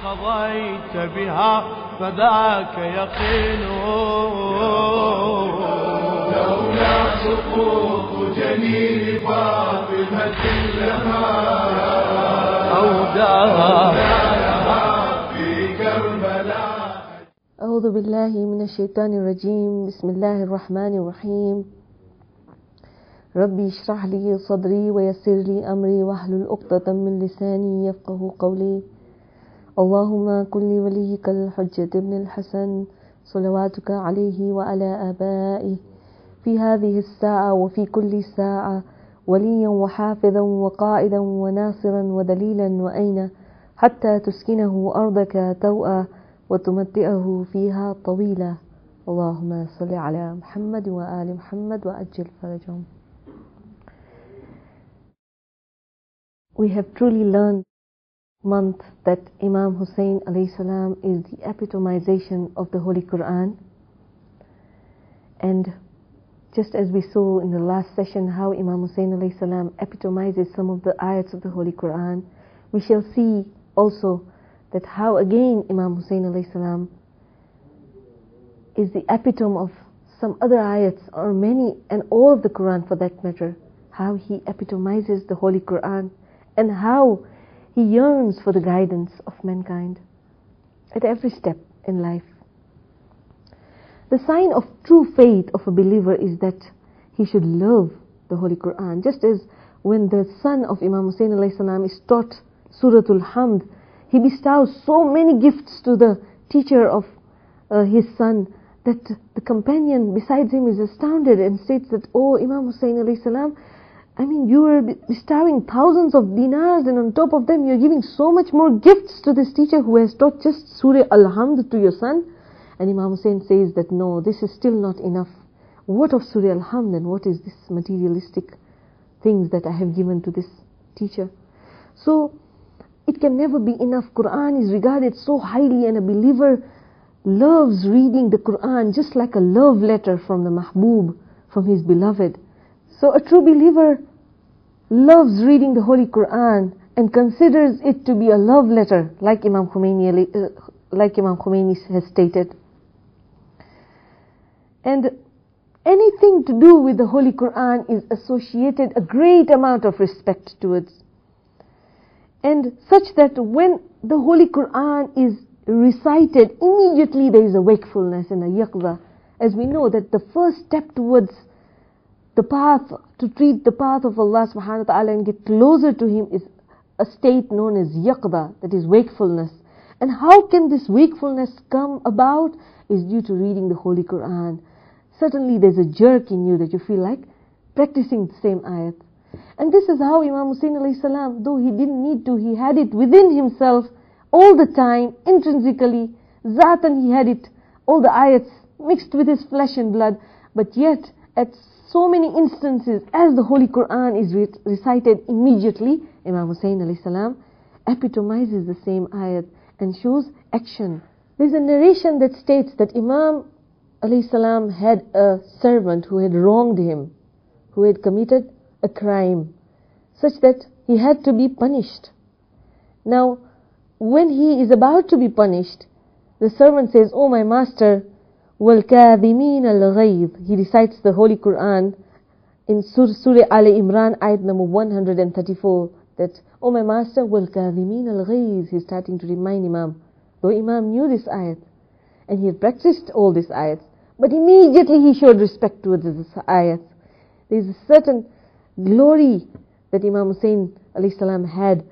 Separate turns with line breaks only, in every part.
قضيت بها فذاك يقين لولا سقوط جنين فاطمة لها أوداها في كربلاء.
أعوذ بالله من الشيطان الرجيم. بسم الله الرحمن الرحيم. ربي اشرح لي صدري ويسر لي أمري واحلل عقدة من لساني يفقه قولي. اللهم كن لوليك الحجة ابن الحسن صلواتك عليه وعلى آبائه في هذه الساعة وفي كل ساعة وليا وحافظا وقائدا وناصرا ودليلا وأين حتى تسكنه أرضك توأ وتمتئه فيها طويلا. اللهم صل على محمد وآل محمد وأجل فرجهم. We have truly learned month that Imam Hussain alayhi salam is the epitomization of the Holy Quran. And just as we saw in the last session how Imam Hussain alayhi salam epitomizes some of the ayats of the Holy Quran, we shall see also that how again Imam Hussain alayhi salam is the epitome of some other ayats, or many and all of the Quran for that matter, how he epitomizes the Holy Quran and how he yearns for the guidance of mankind at every step in life. The sign of true faith of a believer is that he should love the Holy Quran. Just as when the son of Imam Hussain alayhi salam is taught Suratul Hamd, he bestows so many gifts to the teacher of his son that the companion besides him is astounded and states that, "Oh Imam Hussain alayhi salam, I mean, you are bestowing thousands of dinars, and on top of them you are giving so much more gifts to this teacher who has taught just Surah Al-Hamd to your son." And Imam Hussain says that, "No, this is still not enough. What of Surah Al-Hamd, and what is this materialistic things that I have given to this teacher?" So it can never be enough. Quran is regarded so highly, and a believer loves reading the Quran just like a love letter from the Mahbub, from his beloved. So a true believer loves reading the Holy Quran and considers it to be a love letter, like Imam Khomeini has stated. And anything to do with the Holy Quran is associated a great amount of respect towards, and such that when the Holy Quran is recited, immediately there is a wakefulness and a yaqza. As we know that the first step towards the path, to treat the path of Allah subhanahu wa ta'ala and get closer to Him, is a state known as yaqza, that is wakefulness. And how can this wakefulness come about? Is due to reading the Holy Quran. Certainly there's a jerk in you that you feel like practicing the same ayat. And this is how Imam Hussain alayhi salam, though he didn't need to, he had it within himself all the time, intrinsically, zatan he had it, all the ayats mixed with his flesh and blood. But yet, at so many instances, as the Holy Quran is recited immediately, Imam Hussain alayhi salam epitomizes the same ayat and shows action. There's a narration that states that Imam alayhi salam had a servant who had wronged him, who had committed a crime, such that he had to be punished. Now, when he is about to be punished, the servant says, "Oh my master, وَالْكَاذِمِينَ الْغَيْظِ." He recites the Holy Quran in Surah Ali Imran, ayat number 134, that, "Oh my master, وَالْكَاذِمِينَ الْغَيْظِ." He's starting to remind Imam, though Imam knew this ayat, and he had practiced all these ayats, but immediately he showed respect towards this ayat. There is a certain glory that Imam Hussain alayhi salam had,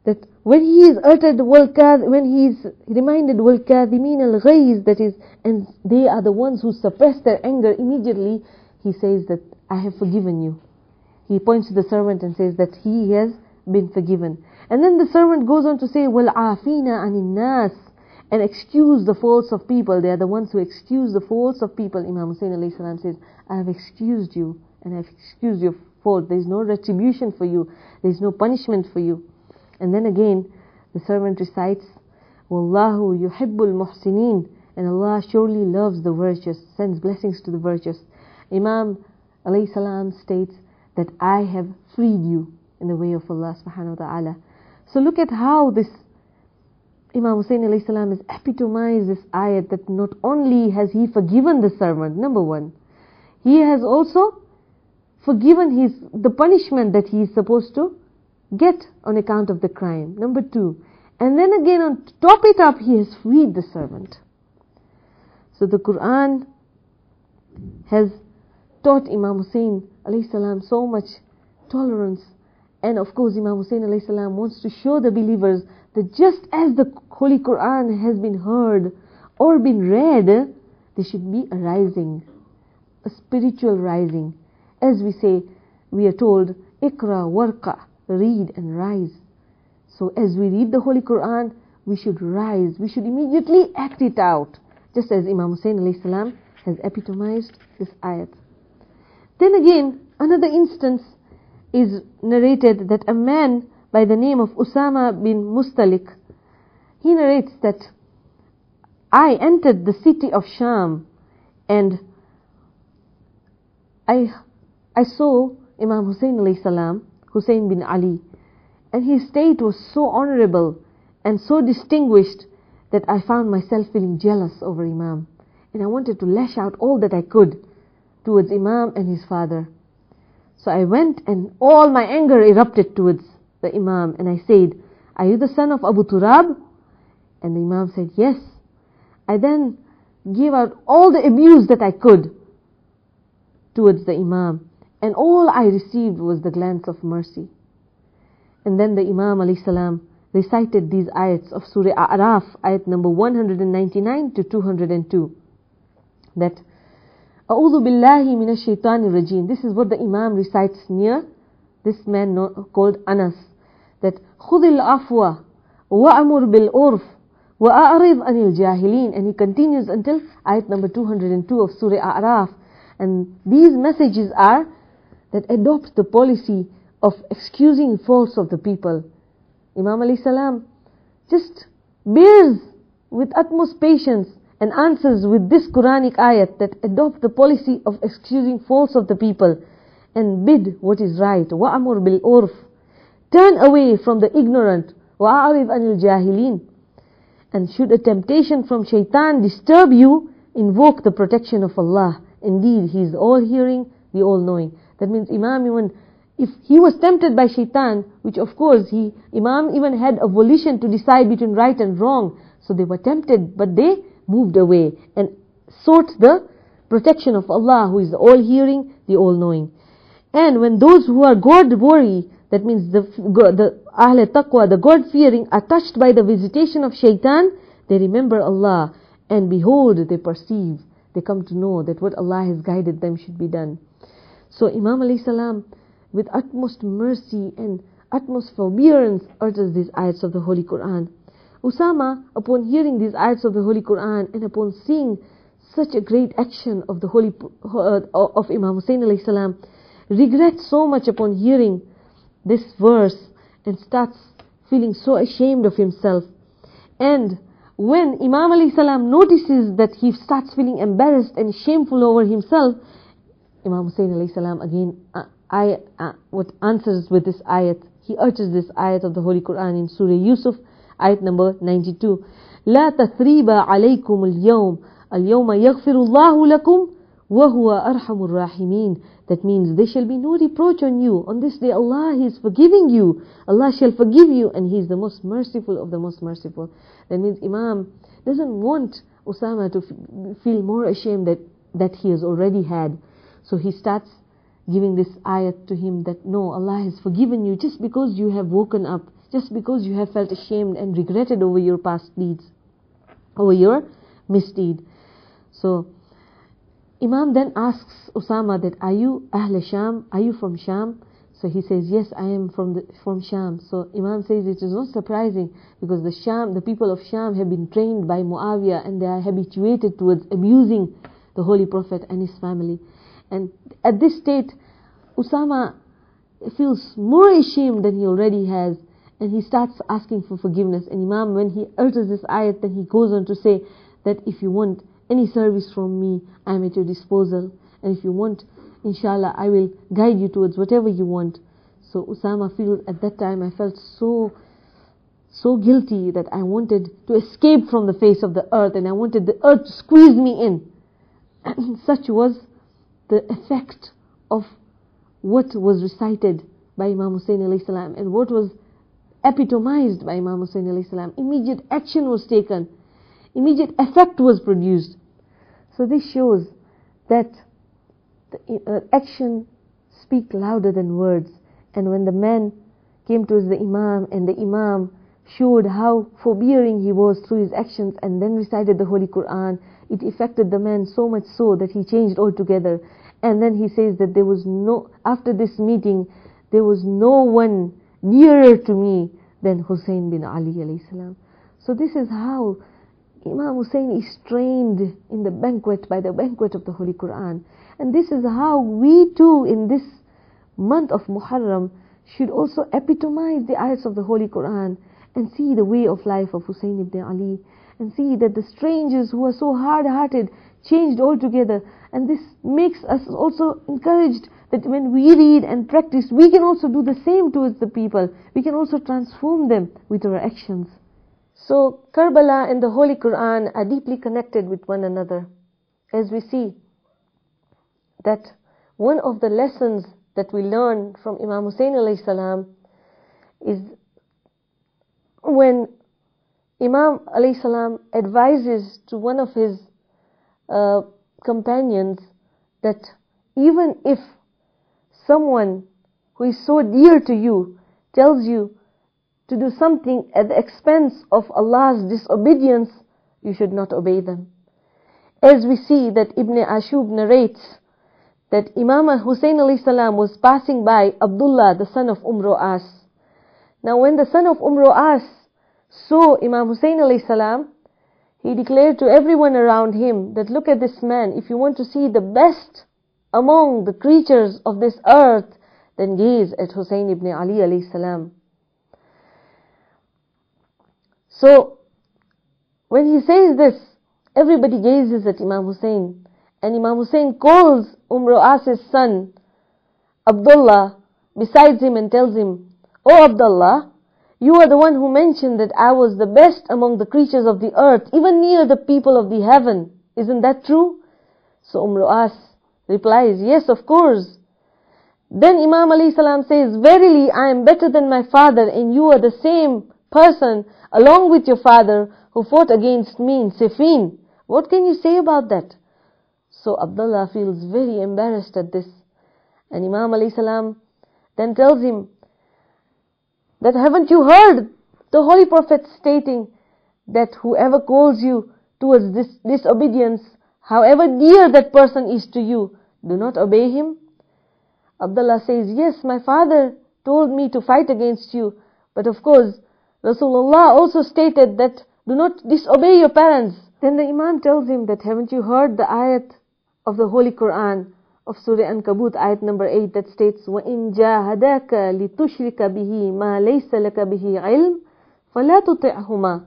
that when he is uttered, when he is reminded, وَالْكَاذِمِينَ الْغَيْظِ, that is, and they are the ones who suppress their anger, immediately he says that, "I have forgiven you." He points to the servant and says that he has been forgiven. And then the servant goes on to say, وَالْعَافِينَ عَنِ النَّاسِ, and excuse the faults of people. They are the ones who excuse the faults of people. Imam Hussain alayhi salam says, "I have excused you, and I have excused your fault. There is no retribution for you. There is no punishment for you." And then again, the servant recites, "Wallahu yuhibbul muhsinin," and Allah surely loves the virtuous, sends blessings to the virtuous. Imam alayhi salam states that, "I have freed you in the way of Allah subhanahu wa ta'ala." So look at how this Imam Hussain alayhi salam is epitomized this ayat that not only has he forgiven the servant, number one, he has also forgiven the punishment that he is supposed to get on account of the crime, number two, and then again on top it up, he has freed the servant. So the Quran has taught Imam Hussain alayhi salam so much tolerance, and of course Imam Hussain alayhi salam wants to show the believers that just as the Holy Quran has been heard or been read, there should be a rising, a spiritual rising. As we say, we are told, Iqra warqa, read and rise. So as we read the Holy Quran, we should rise, we should immediately act it out, just as Imam Hussain alayhi salam has epitomized this ayat. Then again, another instance is narrated that a man by the name of Usama bin Mustalik, he narrates that I entered the city of Sham and I saw Imam Hussain alayhi salam, Hussain bin Ali, and his state was so honorable and so distinguished that I found myself feeling jealous over Imam, and I wanted to lash out all that I could towards Imam and his father. So I went and all my anger erupted towards the Imam, and I said, "Are you the son of Abu Turab?" And the Imam said, "Yes." I then gave out all the abuse that I could towards the Imam, and all I received was the glance of mercy. And then the Imam alayhi salam recited these ayats of Surah A'raf, ayat number 199 to 202, that A'udhu billahi minash shaitanir rajim. This is what the Imam recites near this man called Anas, that Khudil afwa wa'amur bil urf wa'arid anil jahilin, and he continues until ayat number 202 of Surah A'raf. And these messages are that adopt the policy of excusing faults of the people. Imam alayhi salam just bears with utmost patience and answers with this Quranic ayat that adopt the policy of excusing faults of the people and bid what is right. Wa'amur bil urf, turn away from the ignorant. Wa'arid anil jahilin, and should a temptation from shaitan disturb you, invoke the protection of Allah. Indeed, He is all-hearing, the all-knowing. That means Imam, even if he was tempted by shaitan, which of course Imam even had a volition to decide between right and wrong, so they were tempted, but they moved away and sought the protection of Allah, who is the all-hearing, the all-knowing. And when those who are God-worthy, that means the Ahle Taqwa, the God-fearing, are touched by the visitation of shaitan, they remember Allah, and behold, they perceive, they come to know that what Allah has guided them should be done. So Imam alayhi salam, with utmost mercy and utmost forbearance, utters these ayats of the Holy Quran. Usama, upon hearing these ayats of the Holy Quran and upon seeing such a great action of the of Imam Hussain alayhi salam, regrets so much upon hearing this verse and starts feeling so ashamed of himself. And when Imam alayhi salam notices that he starts feeling embarrassed and shameful over himself, Imam Hussain alayhi salam again what answers with this ayat. He utters this ayat of the Holy Quran in Surah Yusuf, ayat number 92. لا تثريب عليكم اليوم يغفر الله لكم وهو أرحم الراحمين. That means there shall be no reproach on you. On this day Allah is forgiving you. Allah shall forgive you, and He is the most merciful of the most merciful. That means Imam doesn't want Usama to feel more ashamed that he has already had. So he starts giving this ayat to him that no, Allah has forgiven you just because you have woken up, just because you have felt ashamed and regretted over your past deeds, over your misdeed. So Imam then asks Usama that, are you Ahl Sham? Are you from Sham? So he says, yes, I am from Sham. So Imam says it is not surprising, because the people of Sham have been trained by Muawiyah, and they are habituated towards abusing the Holy Prophet and his family. And at this state, Usama feels more ashamed than he already has, and he starts asking for forgiveness. And Imam, when he utters this ayat, then he goes on to say that if you want any service from me, I am at your disposal. And if you want, inshallah, I will guide you towards whatever you want. So Usama feels, at that time, I felt so so guilty that I wanted to escape from the face of the earth, and I wanted the earth to squeeze me in. And such was the effect of what was recited by Imam Hussain alayhi salam, and what was epitomized by Imam Hussain alayhi salam. Immediate action was taken. Immediate effect was produced. So this shows that the action speak louder than words. And when the man came to the Imam, and the Imam showed how forbearing he was through his actions, and then recited the Holy Quran, it affected the man so much so that he changed altogether. And then he says that after this meeting, there was no one nearer to me than Hussein bin Ali alayhi salam. So this is how Imam Hussain is trained in the banquet, by the banquet of the Holy Quran. And this is how we too in this month of Muharram should also epitomize the ayats of the Holy Quran and see the way of life of Hussein ibn Ali, and see that the strangers who are so hard-hearted changed altogether. And this makes us also encouraged that when we read and practice, we can also do the same towards the people. We can also transform them with our actions. So Karbala and the Holy Quran are deeply connected with one another, as we see that one of the lessons that we learn from Imam Hussain alayhi salam is when Imam alayhi salam advises to one of his companions that even if someone who is so dear to you tells you to do something at the expense of Allah's disobedience, you should not obey them. As we see that Ibn Ashub narrates that Imam Hussain alayhi salam was passing by Abdullah, the son of As. Now when the son of As saw Imam Hussain alayhi salam, he declared to everyone around him that, look at this man, if you want to see the best among the creatures of this earth, then gaze at Hussain ibn Ali alayhi salam. So when he says this, everybody gazes at Imam Hussain, and Imam Hussain calls As's son Abdullah besides him and tells him, "O Abdullah, you are the one who mentioned that I was the best among the creatures of the earth, even near the people of the heaven. Isn't that true?" So As replies, "Yes, of course." Then Imam alayhi salam says, "Verily, I am better than my father, and you are the same person along with your father who fought against me in Siffin. What can you say about that?" So Abdullah feels very embarrassed at this. And Imam alayhi salam then tells him that, "Haven't you heard the Holy Prophet stating that whoever calls you towards this disobedience, however dear that person is to you, do not obey him?" Abdullah says, "Yes, my father told me to fight against you, but of course Rasulullah also stated that do not disobey your parents." Then the Imam tells him that, "Haven't you heard the ayat of the Holy Quran of Surah Ankabut, ayat number 8, that states, وَإِن جَاهَدَاكَ لِتُشْرِكَ بِهِ مَا لَيْسَ لَكَ بِهِ عِلْمٍ فَلَا تُطِعْهُمَا."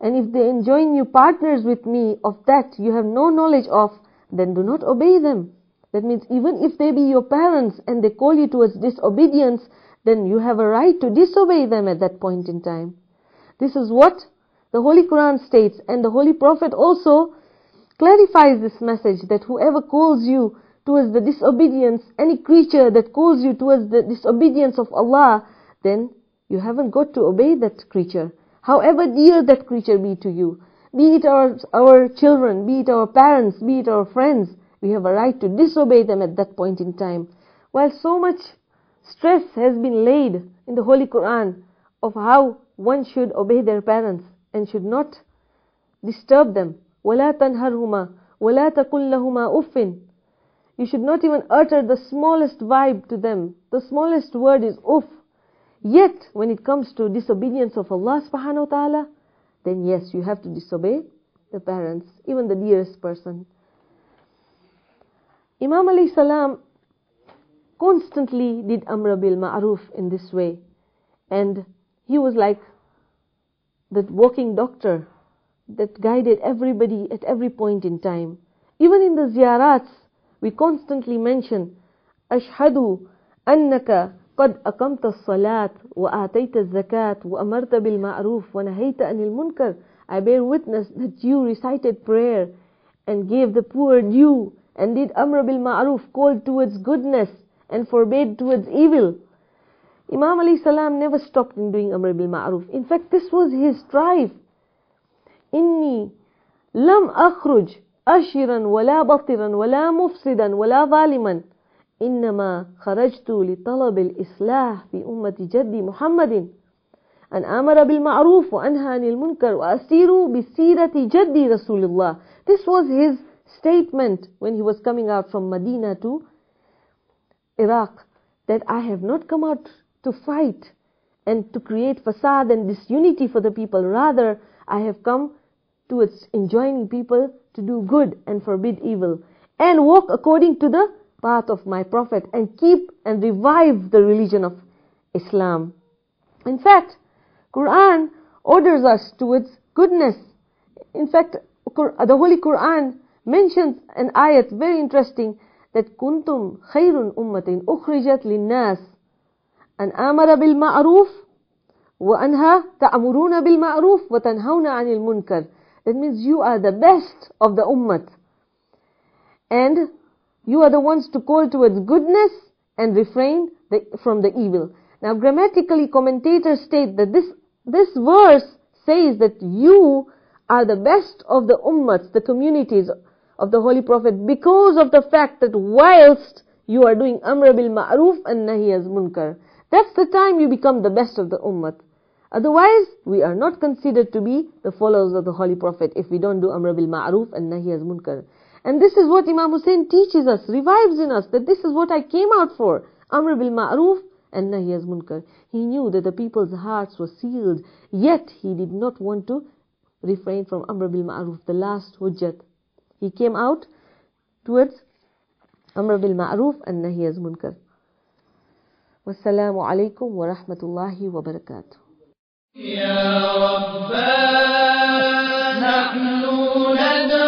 And if they enjoin you partners with me of that you have no knowledge of, then do not obey them. That means even if they be your parents and they call you towards disobedience, then you have a right to disobey them at that point in time. This is what the Holy Quran states, and the Holy Prophet also clarifies this message, that whoever calls you towards the disobedience, any creature that calls you towards the disobedience of Allah, then you haven't got to obey that creature, however dear that creature be to you. Be it our children, be it our parents, be it our friends, we have a right to disobey them at that point in time. While so much stress has been laid in the Holy Quran of how one should obey their parents and should not disturb them. وَلَا تَنْهَرْهُمَا وَلَا تَقُلْ لَهُمَا أُفٍّ. You should not even utter the smallest vibe to them. The smallest word is uff. Yet, when it comes to disobedience of Allah subhanahu wa ta'ala, then yes, you have to disobey the parents, even the dearest person. Imam alayhi salam constantly did amr bil ma'ruf in this way. And he was like that walking doctor that guided everybody at every point in time. Even in the ziyarats, we constantly mention, "Ashhadu annaka قد أقمت الصلاة وآتيت الزكاة وأمرت بالمعروف ونهيت عن المنكر. I bear witness that you recited prayer and gave the poor due and did amr bil ma'ruf, called towards goodness and forbade towards evil. Imam alayhi salam never stopped in doing amr bil ma'ruf. In fact, this was his strive. Inni lam akhruj ashiran wala batiran wala mufsidan wala zaliman. إنما خرجت لطلب الإصلاح في أمة جدي محمد أن أمر بالمعروف وأنهى عن المنكر وأسير بسيرة جدي رسول الله. This was his statement when he was coming out from Medina to Iraq, that I have not come out to fight and to create fasad and disunity for the people. Rather, I have come towards enjoining people to do good and forbid evil and walk according to the path of my Prophet and keep and revive the religion of Islam. In fact, Quran orders us towards goodness. In fact, the Holy Quran mentions an ayat, very interesting, that kuntum khayrun ummatin ukhrijat linnas an amara bil ma'ruf wa anha ta'muruna bil ma'ruf wa tanhauna 'anil munkar. That means you are the best of the ummah, and you are the ones to call towards goodness and refrain from the evil. Now, grammatically, commentators state that this verse says that you are the best of the ummats, the communities of the Holy Prophet, because of the fact that whilst you are doing amr bil ma'ruf and nahi az munkar, that's the time you become the best of the ummat. Otherwise, we are not considered to be the followers of the Holy Prophet if we don't do amr bil ma'ruf and nahi az munkar. And this is what Imam Hussain teaches us, revives in us, that this is what I came out for, amr bil ma'ruf and nahi az munkar. He knew that the people's hearts were sealed, yet he did not want to refrain from amr bil ma'ruf, the last hujjat. He came out towards amr bil ma'ruf and nahi az munkar. Wassalamu alaikum wa rahmatullahi wa barakatuh.
Ya Rabbana nahnu nad'u